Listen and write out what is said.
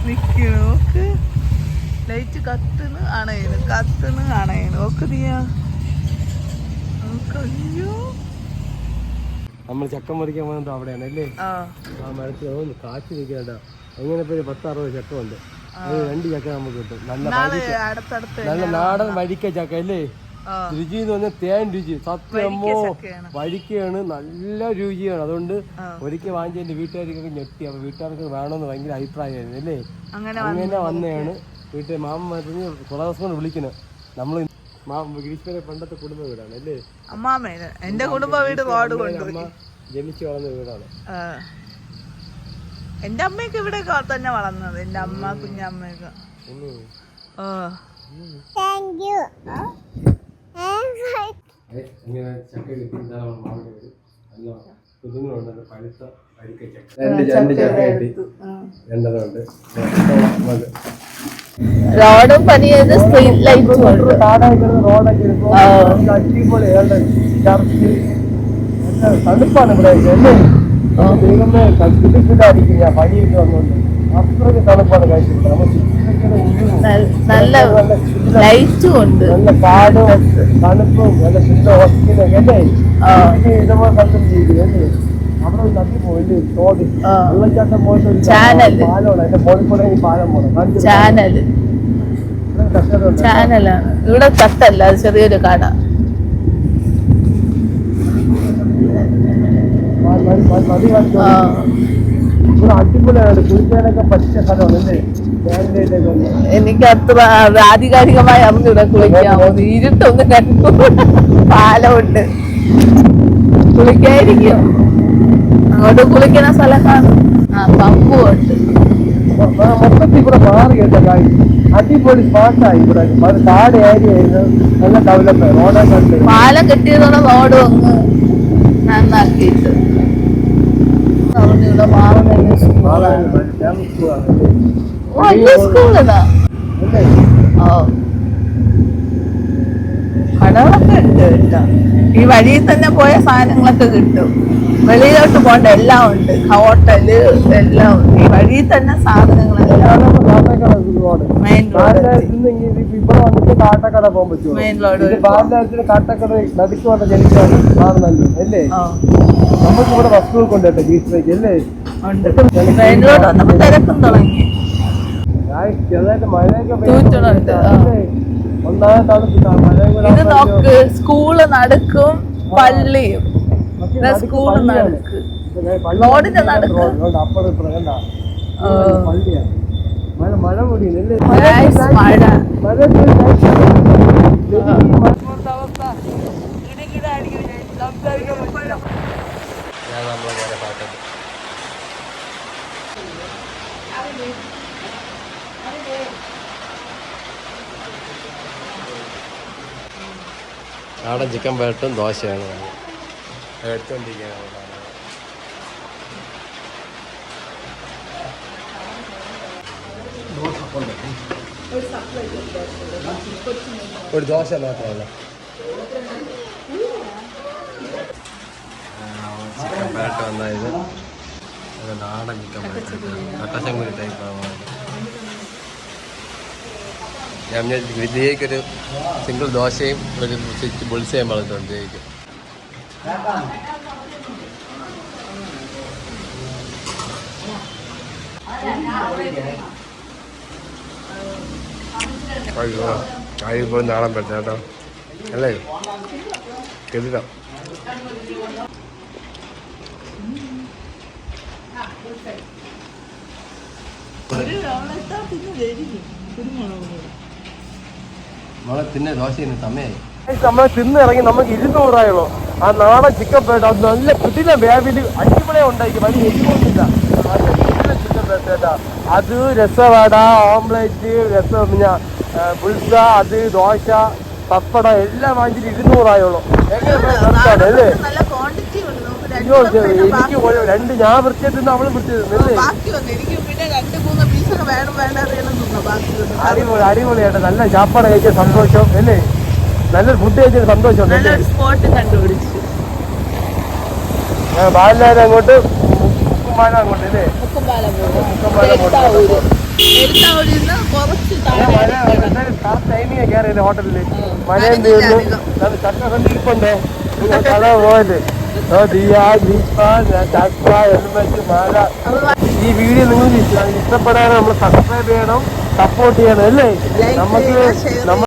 നിക്കണു ഓക്ക് light കത്തുന്നു അണയുന്നു ഓക്ക് നീയാ അയ്യോ നമ്മൾ ചക്ക മുറിക്കാൻ പോകുന്നത് അവിടെയാണ് അല്ലേ? ആ മരത്തിൽ കാറ്റ് നിൽക്കണ്ട. അങ്ങനെ 10-60 ചക്ക ഉണ്ട്. അത് 2 ചക്ക നമുക്ക് കിട്ടും. നല്ല നാടൻ വരിക്ക ചക്ക അല്ലേ? രുചി എന്ന് പറഞ്ഞാൽ തേൻ രുചി. സത്യമോ വരിക്കയാണ്, നല്ല രുചിയാണ്. അതുകൊണ്ട് ഒരിക്കൽ വാങ്ങിച്ച എന്റെ വീട്ടുകാർക്കൊക്കെ ഞെട്ടി. അപ്പൊ വീട്ടുകാർക്ക് വേണമെന്ന് ഭയങ്കര അഭിപ്രായമായിരുന്നു അല്ലേ? അങ്ങനെ വന്നതാണ് വീട്ടിൽ മാമ പറഞ്ഞ് കുറെ ദിവസം കൊണ്ട് വിളിക്കണം. നമ്മള് ഗ്രീഷ്മയുടെ പണ്ടത്തെ കുടുംബ വീടാണ് അല്ലേ? അമ്മാമേന് എന്റെ കുടുംബ വീട് അമ്മ ജനിച്ചു വളർന്ന വീടാണ്. എന്റെ അമ്മയൊക്കെ ഇവിടെ തന്നെ വളർന്നത്. എന്റെ അമ്മ കുഞ്ഞമ്മയൊക്കെ. റോഡും പണിയത് സ്ട്രീറ്റ് ലൈറ്റും തണുപ്പാണ് ഇവിടെ അല്ലേ? അടിക്കും ഞാൻ പണിയൊക്കെ വന്നോണ്ട് അത്രയ്ക്ക് തണുപ്പാണ് കഴിച്ചിട്ട്. നല്ല ലൈറ്റും ഉണ്ട്, നല്ല കാടും തണുപ്പും നല്ല ശുദ്ധ ഓക്സിജനൊക്കെ അല്ലേ? ഇതുപോലെ സ്ഥലത്തും ജീവിക്കും അല്ലേ? അവിടെ നദി പോയില്ലേ? തോട് വെള്ളച്ചാട്ടം പോയിട്ട് പാലമാണ്. അതിന്റെ മുകളിൽ കൂടെ ഈ പാലം പോകണം. ചാനലാണ് ഇവിടെ. തട്ടല്ല, അത് ചെറിയൊരു കട. അടിപൊളിയാണ്. കുളിക്കാനൊക്കെ പറ്റിയ സ്ഥലമാണ്. എനിക്ക് അത്ര ആധികാരികമായി അറിഞ്ഞൂടെ കുളിക്കാൻ. ഇരുട്ടൊന്നും കണ്ടു, പാലമുണ്ട്, കുളിക്കായിരിക്കും. അങ്ങോട്ട് കുളിക്കണ സ്ഥലം കാണും. പമ്പും ഉണ്ട്. മൊത്തത്തിൽ ഇവിടെ മാറി കേട്ടോ കാര്യം. അടിപൊളി സ്പോട്ടായി ഇവിടെ. കാട് ഏരിയ ആയിരുന്നു. നല്ല ഡെവലപ്പ് റോഡൊക്കെ ഉണ്ട്. പാലം കെട്ടിയതോടെ റോഡും അങ്ങ് നന്നാക്കിയിട്ട് ഇവിടെ മാറുന്ന സ്കൂളിതാ. കടകളൊക്കെ ഉണ്ട് കേട്ടോ. ഈ വഴിയിൽ തന്നെ പോയ സാധനങ്ങളൊക്കെ കിട്ടും. വെളിയിലോട്ട് പോകണ്ട, എല്ലാം ഉണ്ട്. ഹോട്ടല് എല്ലാം ഉണ്ട്. ഈ വഴിയിൽ തന്നെ സാധനങ്ങളെല്ലാം. മെയിൻ റോഡ് കാട്ടക്കട പോകാൻ പറ്റും. മെയിൻ റോഡ് കാട്ടക്കട നദിക്ക് വന്ന ജനിച്ചാണ് മാറുന്നല്ലോ അല്ലേ? നമുക്ക് ഇവിടെ വസ്തുക്കൾ കൊണ്ട് കേട്ടോ ഗ്രീഷ്മയ്ക്ക് അല്ലേ? മെയിൻ റോഡ് വന്നപ്പോ തിരക്കും തുടങ്ങി. ചെറുതായിട്ട് മഴയൊക്കെ ഇത് നോക്ക്, സ്കൂള് നടക്കും, പള്ളിയും. സ്കൂള് നടക്ക്, റോഡിന്റെ നടക്ക്. മഴ പൊടിയല്ലേ? നാടൻ ചിക്കൻ പേട്ടും ദോശയാണ് എടുത്തോണ്ടിരിക്കുകയാണ്. ഒരു ദോശ മാത്രമല്ല, ചിക്കൻ പേട്ട് വന്നായത് നാടൻ ചിക്കൻ പേട്ട് കട്ടശങ്കുരി ടൈപ്പാണ്. ഞാൻ വിദ്യയ്ക്കൊരു സിംഗിൾ ദോശയും ഒരു ബുൾസയും വളർത്തുണ്ട് വിദ്യയ്ക്ക്. ഇപ്പോൾ നാളെ പറ്റും കേട്ടോ അല്ലേ? കെതിരാം. നമ്മളെ തിന്നെ ദോശ സമയമായി. നമ്മളെ തിന്ന് ഇറങ്ങി നമുക്ക് 200 ആ നാടൻ ചിക്കൻ പേട്ട്. അത് നല്ല പുതിയ വേവില് അടിപൊളിയെ ഉണ്ടാക്കി. വലിയ എരിവൊന്നുമില്ല. ചിക്കൻ പേട്ടാ അത് രസവട, ഓംപ്ലേറ്റ്, പിന്നെ പുൽസ, അത് ദോശ, പപ്പടം എല്ലാം വാങ്ങിച്ചിട്ട് 200 അല്ലേ? എനിക്ക് 2 ഞാൻ വൃത്തിയെത്തുന്ന അവള് വൃത്തിയെത്തുന്നല്ലേ? അടിപൊളി അടിപൊളിയായിട്ട് നല്ല ചാപ്പാട് കഴിച്ച സന്തോഷം അല്ലേ? നല്ലൊരു ഫുഡ് കഴിച്ച സന്തോഷം. ബാലെല്ലാരും അങ്ങോട്ട് മുക്കമ്പാല അങ്ങോട്ട് അല്ലേ? മുക്കമ്പാലം മുക്കമ്പാല എഴുത്താവൂരിന്ന് കുറച്ച് ടൈമിങ് കയറിയില്ലേ ഹോട്ടലില്? മഴയും തീർന്നു. ചക്ക കണ്ടിരിപ്പുണ്ടോ? കട പോയത് ചക്ക ഹെൽമെറ്റ് മാല. ഈ വീഡിയോ നിങ്ങൾക്ക് ഇഷ്ടപ്പെടാൻ നമ്മൾ സബ്സ്ക്രൈബ് ചെയ്യണം, സപ്പോർട്ട് ചെയ്യണം അല്ലേ? നമുക്ക്